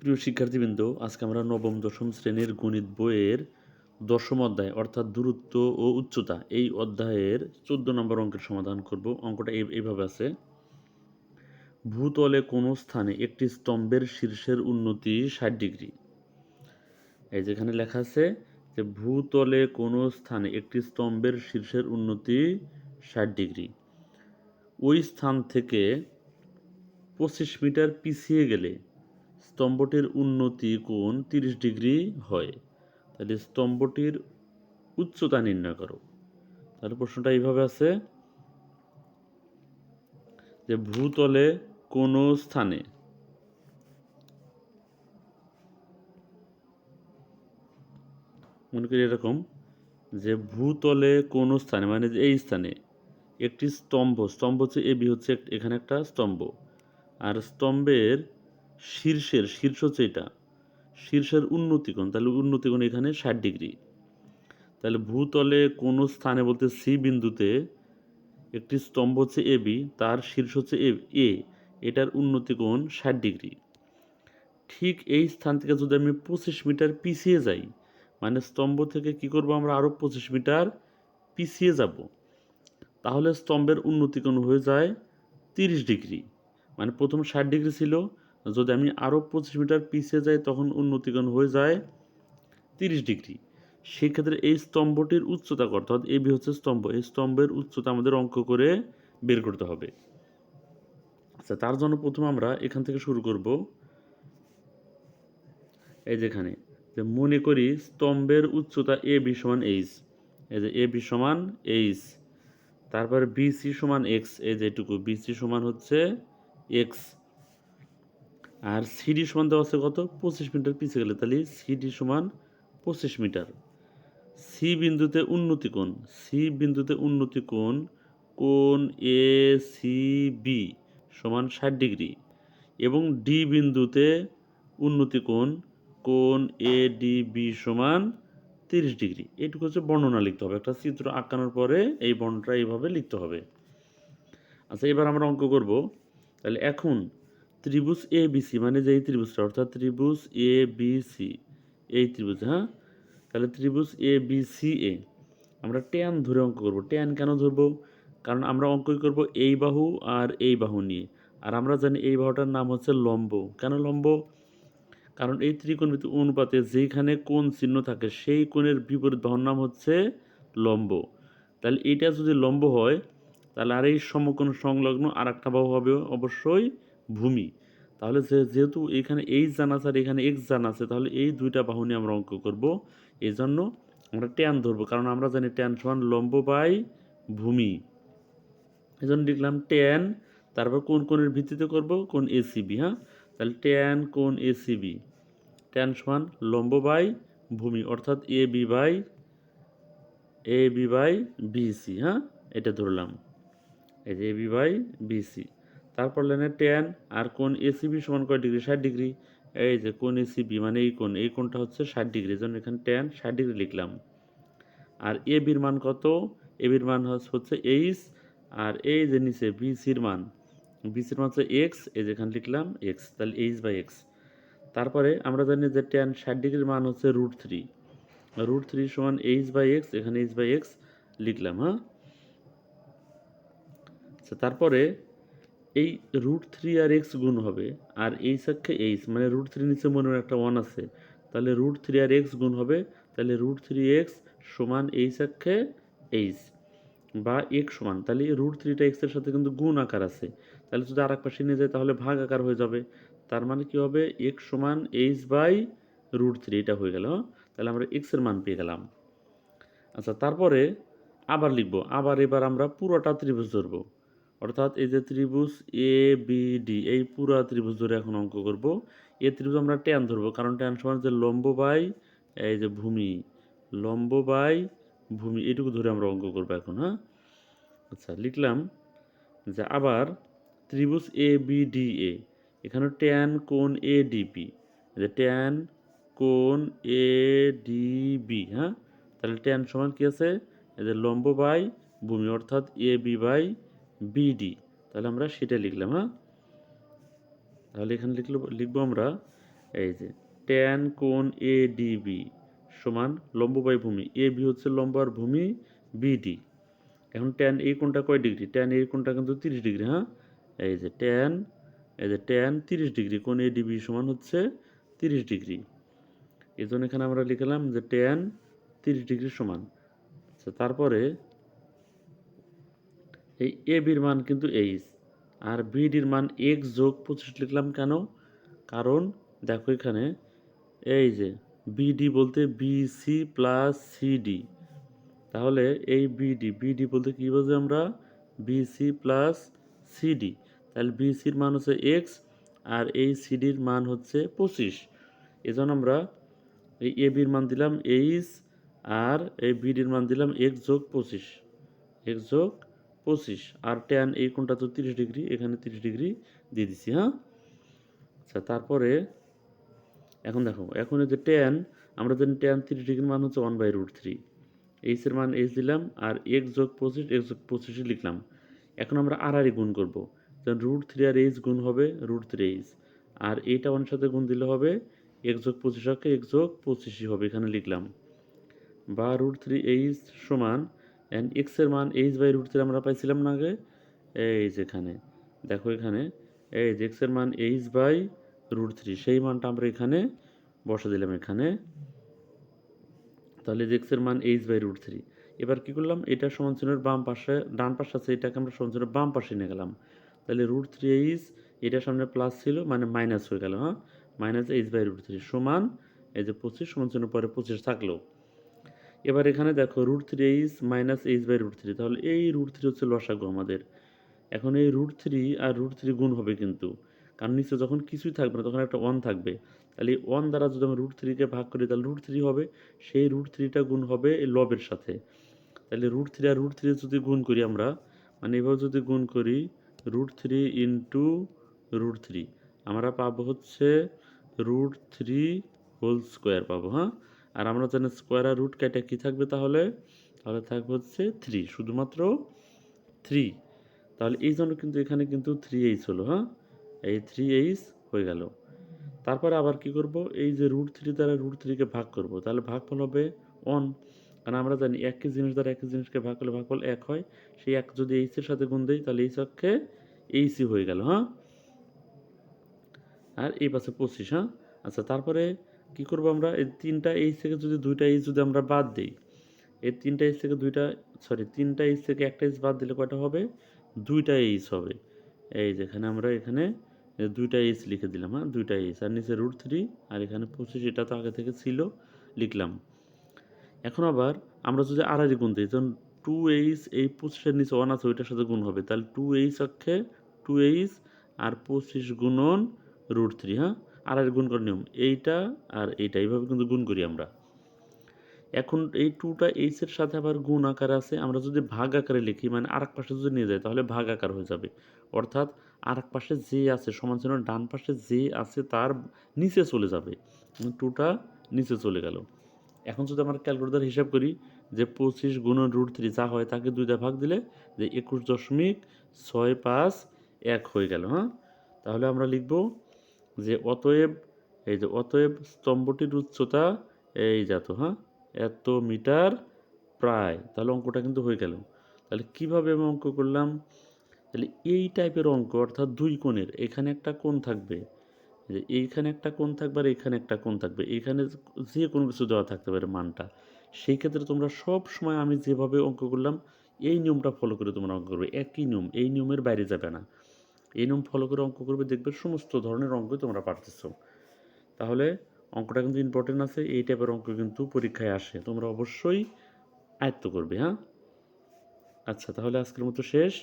প্রিয় শিক্ষার্থীবৃন্দ, আজকে আমরা নবম দশম শ্রেণীর গণিত বইয়ের দশম অধ্যায় অর্থাৎ দূরত্ব ও উচ্চতা এই অধ্যায়ের 14 নম্বর অঙ্কের সমাধান করব। অঙ্কটা এইভাবে আছে: ভূতলে কোনো স্থানে একটি স্তম্ভের শীর্ষের উন্নতি 60 ডিগ্রি। এই যেখানে লেখা আছে যে ভূতলে কোনো স্থানে একটি স্তম্ভের শীর্ষের উন্নতি 60 ডিগ্রি। ওই স্থান থেকে 25 মিটার পিছিয়ে গেলে স্তম্ভটির উন্নতি কোণ 30 ডিগ্রি হয়। তাহলে স্তম্ভটির উচ্চতা নির্ণয় করো। তাহলে প্রশ্নটা এইভাবে আছে যে ভূতলে কোনো স্থানে মনে করি এরকম যে ভূতলে কোনো স্থানে মানে যে এই স্থানে একটি স্তম্ভ হচ্ছে এবি, হচ্ছে এখানে একটা স্তম্ভ, আর স্তম্ভের শীর্ষ হচ্ছে এটা, শীর্ষের উন্নতিকোণ, তাহলে উন্নতিকোণ এখানে 60 ডিগ্রি। তাহলে ভূতলে কোনো স্থানে বলতে সি বিন্দুতে একটি স্তম্ভ হচ্ছে এবি, তার শীর্ষ হচ্ছে এ, এটার উন্নতিকোণ 60 ডিগ্রি। ঠিক এই স্থান থেকে যদি আমি 25 মিটার পিছিয়ে যাই, মানে স্তম্ভ থেকে কি করব আমরা আরও 25 মিটার পিছিয়ে যাব, তাহলে স্তম্ভের উন্নতিকোণ হয়ে যায় 30 ডিগ্রি। মানে প্রথম 60 ডিগ্রি ছিল, যদি আমি আরও 25 মিটার পিছিয়ে যাই তখন উন্নতিকোণ হয়ে যায় 30 ডিগ্রি। সেক্ষেত্রে এই স্তম্ভটির উচ্চতা কত, অর্থাৎ এবি হচ্ছে স্তম্ভ, এই স্তম্ভের উচ্চতা আমাদের অঙ্ক করে বের করতে হবে। আচ্ছা, তার জন্য প্রথমে আমরা এখান থেকে শুরু করব। এই যেখানে যে মনে করি স্তম্ভের উচ্চতা এ বি সমান এইচ, এই যে এ বি সমান এইচ, তারপরে বিসি সমান এক্স, এই যে এটুকু বিসি সমান হচ্ছে এক্স, আর সিডি সমান দেওয়া আছে কত 25 মিটার পিছিয়ে গেলে, তাহলে সিডি সমান 25 মিটার। সি বিন্দুতে উন্নতি কোণ কোণ এ সি বি সমান 60 ডিগ্রি, এবং ডি বিন্দুতে উন্নতি কোণ এ ডি বি সমান 30 ডিগ্রি। এইটুকু হচ্ছে বর্ণনা লিখতে হবে, একটা চিত্র আঁকানোর পরে এই বর্ণনাটা এইভাবে লিখতে হবে। আচ্ছা, এবার আমরা অঙ্ক করব। তাহলে এখন ত্রিভুজ এ বি সি, মানে যে এই ত্রিভুজটা অর্থাৎ ত্রিভুজ এ বি সি, এই ত্রিভুজ, হ্যাঁ, তাহলে ত্রিভুজ এ বি সি এ আমরা ট্যান ধরে অঙ্ক করব। ট্যান কেন ধরবো? কারণ আমরা অঙ্কই করব এই বাহু আর এই বাহু নিয়ে, আর আমরা জানি এই বাহুটার নাম হচ্ছে লম্ব। কেন লম্ব? কারণ এই ত্রিকোণমিতি অনুপাতে যেখানে কোণ চিহ্ন থাকে সেই কোণের বিপরীত বাহুর নাম হচ্ছে লম্ব। তাহলে এটা যদি লম্ব হয়, তাহলে আর এই সমকোণ সংলগ্ন আর একটা বাহু হবে অবশ্যই ভূমি। তাহলে যেহেতু এখানে এইচ জানা আছে আর এখানে এক্স জানা আছে, তাহলে এই দুইটা বাহু নিয়ে আমরা অঙ্ক করব। এই জন্য আমরা ট্যান ধরবো, কারণ আমরা জানি ট্যান সমান লম্ব বাই ভূমি। এই জন্য লিখলাম ট্যান, তারপর কোন কোণের ভিত্তিতে করব, কোণ এসিবি, হ্যাঁ, তাহলে ট্যান কোণ এসিবি, ট্যান সমান লম্ব বাই ভূমি, অর্থাৎ এ বি বাই বিসি, হ্যাঁ, এটা ধরলাম, এই যে এ বি বাই বিসি। তারপর লাইনে ট্যান আর কোণ এসিবি সমান কয় ডিগ্রি, 60 ডিগ্রি। এই যে কোণ এসিবি মানে এই কোণটা হচ্ছে 60 ডিগ্রি, জন্য এখানে ট্যান 60 ডিগ্রি লিখলাম। আর এ বির মান কত? এ বির মান হচ্ছে এইচ, আর এই যে নিচে বিসির মান হচ্ছে এক্স, এই যেখানে লিখলাম এক্স, তাহলে এইচ বাই এক্স। তারপরে আমরা জানি যে ট্যান 60 ডিগ্রির মান হচ্ছে √3 সমান এইচ বাই এক্স, এখানে এইচ বাই এক্স লিখলাম, হ্যাঁ। আচ্ছা, তারপরে এই √3 আর এক্স গুণ হবে, আর এই সাক্ষে এইচ, মানে √3 নিচে মনে হয় একটা 1 আছে, তাহলে √3 আর এক্স গুণ হবে, তাহলে √3x সমান এই সাক্ষে এইচ, বা এক্স সমান, তাহলে √3টা এক্সের সাথে কিন্তু গুণ আকার আছে, তাহলে যদি আর এক পাশে নিয়ে যায় তাহলে ভাগ আকার হয়ে যাবে। তার মানে কি হবে, এক্স সমান এইচ বাই √3, এটা হয়ে গেল, হ্যাঁ? তাহলে আমরা এক্সের মান পেয়ে গেলাম। আচ্ছা, তারপরে আবার লিখব, এবার আমরা পুরোটা ত্রিভুজ ধরবো, অর্থাৎ এই যে ত্রিভুজ এ বি ডি, এই পুরো ত্রিভুজ ধরে এখন অঙ্ক করব। এই ত্রিভুজ আমরা ট্যান ধরবো, কারণ ট্যান সমান যে লম্ব বাই এই যে ভূমি, লম্ব বাই ভূমি, এটুকু ধরে আমরা অঙ্ক করবো এখন, হ্যাঁ। আচ্ছা, লিখলাম যে আবার ত্রিভুজ এ বি ডি এ, এখানে ট্যান কোণ এ ডিপি, যে ট্যান কোণ এ ডিবি, হ্যাঁ, তাহলে ট্যান সমান কি আছে, এই যে লম্ব বাই ভূমি, অর্থাৎ এ বি বাই বিডি, তাহলে আমরা সেটা লিখলাম, হ্যাঁ। তাহলে এখানে লিখবো আমরা এই যে ট্যান কোণ এ ডি বি সমান লম্ব বাই ভূমি, এ বি হচ্ছে লম্ব আর ভূমি বিডি। এখন ট্যান এই কোণটা কয় ডিগ্রি? ট্যান এই কোণটা কিন্তু 30 ডিগ্রি, হ্যাঁ। এই যে ট্যান, এই যে ট্যান 30 ডিগ্রি, কোণ এ ডিবি সমান হচ্ছে 30 ডিগ্রি। এই জন্য এখানে আমরা লিখলাম যে ট্যান 30 ডিগ্রি সমান। আচ্ছা, তারপরে এই এ বির মান কিন্তু এইচ, আর বিডির মান এক্স যোগ 25 লিখলাম কেন? কারণ দেখো এখানে এই যে বিডি বলতে বিসি প্লাস সিডি, তাহলে এই বিডি, বিডি বলতে কী বলছি আমরা? বিসি প্লাস সিডি, তাহলে বিসির মান হচ্ছে এক্স আর এই সিডির মান হচ্ছে 25। এজন্য আমরা এই এ বির মান দিলাম এইচ আর এই বিডির মান দিলাম এক্স যোগ 25, এক্স যোগ 25। আর ট্যান এই কোণটা তো 30 ডিগ্রি, এখানে 30 ডিগ্রি দিয়ে দিছি, হ্যাঁ। আচ্ছা, তারপরে এখন দেখো, এখন এই যে ট্যান, আমরা জানি ট্যান 30 ডিগ্রির মান হচ্ছে 1/√3, এইচ এর মান এইচ দিলাম আর এক্স যোগ 25, এক্স যোগ 25 লিখলাম। এখন আমরা আর গুণ করব, যেমন √3 আর এইচ গুণ হবে √3h, আর এইটা ওয়ানের সাথে গুণ দিলে হবে এক্স যোগ 25 এক্স যোগ 25 হবে, এখানে লিখলাম। বা √3h সমান এক্স এর মান h/√3 আমরা পাইছিলাম না আগে, এই যেখানে দেখো এখানে এই যে এক্স এর মান h/√3, সেই মানটা আমরা এখানে বসা দিলাম এখানে। তাহলে যে এক্স এর মান h/√3। এবার কি করলাম, এটা সমান চিহ্নের বাম পাশে, ডান পাশে আছে, এটাকে আমরা সমান চিহ্নের বাম পাশে নিয়ে গেলাম। তাহলে √3h, এটা সামনে প্লাস ছিল মানে মাইনাস হয়ে গেল, হ্যাঁ। মাইনাস h/√3 সমান এই যে 25, সমান চিহ্ন পরে 25 থাকলো। এবার এখানে দেখো √3h মাইনাস h/√3, তাহলে এই √3 হচ্ছে লসাগু আমাদের। এখন এই √3 আর √3 গুণ হবে কিন্তু, কারণ নিচে যখন কিছুই থাকবে না তখন একটা 1 থাকবে, তাহলে এই 1 দ্বারা যদি আমি √3কে ভাগ করি তাহলে √3 হবে, সেই √3টা গুণ হবে এই লবের সাথে। তাহলে √3 আর √3 যদি গুণ করি আমরা, মানে এভাবে যদি গুণ করি √3 ইন্টু √3, আমরা পাবো হচ্ছে √3 হোল স্কোয়ার পাবো, হ্যাঁ। আর আমরা জানি স্কোয়ার আর রুট কেটে কী থাকবে, তাহলে তাহলে থাকবে হচ্ছে 3, শুধুমাত্র 3। তাহলে এই জন্য কিন্তু এখানে কিন্তু 3h হলো, হ্যাঁ। এই 3h হয়ে গেল। তারপরে আবার কি করব, এই যে √3 দ্বারা √3কে ভাগ করব, তাহলে ভাগফল হবে 1, কারণ আমরা জানি একই জিনিস দ্বারা একই জিনিসকে ভাগ করলে ভাগফল 1 হয়। সেই 1 যদি h এর সাথে গুণ দেই তাহলে h অক্ষে h হয়ে গেল, হ্যাঁ। আর এই পাশে 25, হ্যাঁ। আচ্ছা, তারপরে কি করব আমরা, এই 3টা h থেকে যদি 2টা h যদি আমরা বাদ দিই, এই 3টা h থেকে 2টা, সরি 3টা h থেকে একটা h বাদ দিলে কয়টা হবে? 2টা h হবে। এই যেখানে আমরা এখানে 2টা h লিখে দিলাম, হ্যাঁ, 2টা h, আর নিচে √3 আর এখানে 25, এটা তো আগে থেকে ছিল, লিখলাম। এখন আবার আমরা যদি আর গুণ দিই, যেমন 2h, এই 25-এর নিচে 1 আছে ওইটার সাথে গুণ হবে, তাহলে 2h অক্ষে 2h আর 25 গুণন √3, হ্যাঁ। আর গুণ করার নিয়ম এইটা আর এইটা, এইভাবে কিন্তু গুণ করি আমরা। এখন এই 2টা h এর সাথে আবার গুণ আকার আছে, আমরা যদি ভাগ আকারে লিখি মানে আরেক পাশে যদি নিয়ে যাই তাহলে ভাগ আকার হয়ে যাবে, অর্থাৎ আরেক পাশে যে আছে সমান চিহ্ন ডান পাশে যে আছে তার নিচে চলে যাবে, 2টা নিচে চলে গেল। এখন যদি আমরা ক্যালকুলেটর হিসাব করি যে 25 গুণন √3 যা হয় তাকে 2 দিয়ে ভাগ দিলে যে 21.651 হয়ে গেল, হ্যাঁ। তাহলে আমরা লিখব যে অতএব, এই যে অতএব স্তম্ভটির উচ্চতা এই যত, হ্যাঁ, এত মিটার প্রায়। তাহলে অঙ্কটা কিন্তু হয়ে গেল। তাহলে কিভাবে আমি অঙ্ক করলাম, তাহলে এই টাইপের অঙ্ক, অর্থাৎ দুই কোণের, এখানে একটা কোণ থাকবে, যে এইখানে একটা কোণ থাকবে আর এইখানে একটা কোণ থাকবে, এইখানে যে কোনো কিছু দেওয়া থাকতে পারে মানটা, সেই ক্ষেত্রে তোমরা সব সময় আমি যেভাবে অঙ্ক করলাম এই নিয়মটা ফলো করে তোমরা অঙ্ক করবে, একই নিয়ম, এই নিয়মের বাইরে যাবে না। এই নিয়ম ফলো করে অঙ্ক করবে, দেখবে সমস্ত ধরনের অঙ্কই তোমরা পারতেছো। তাহলে অঙ্কটা কিন্তু ইম্পর্টেন্ট আছে, এই টাইপের অঙ্ক কিন্তু পরীক্ষায় আসে, তোমরা অবশ্যই আয়ত্ত করবে, হ্যাঁ। আচ্ছা, তাহলে আজকের মতো শেষ।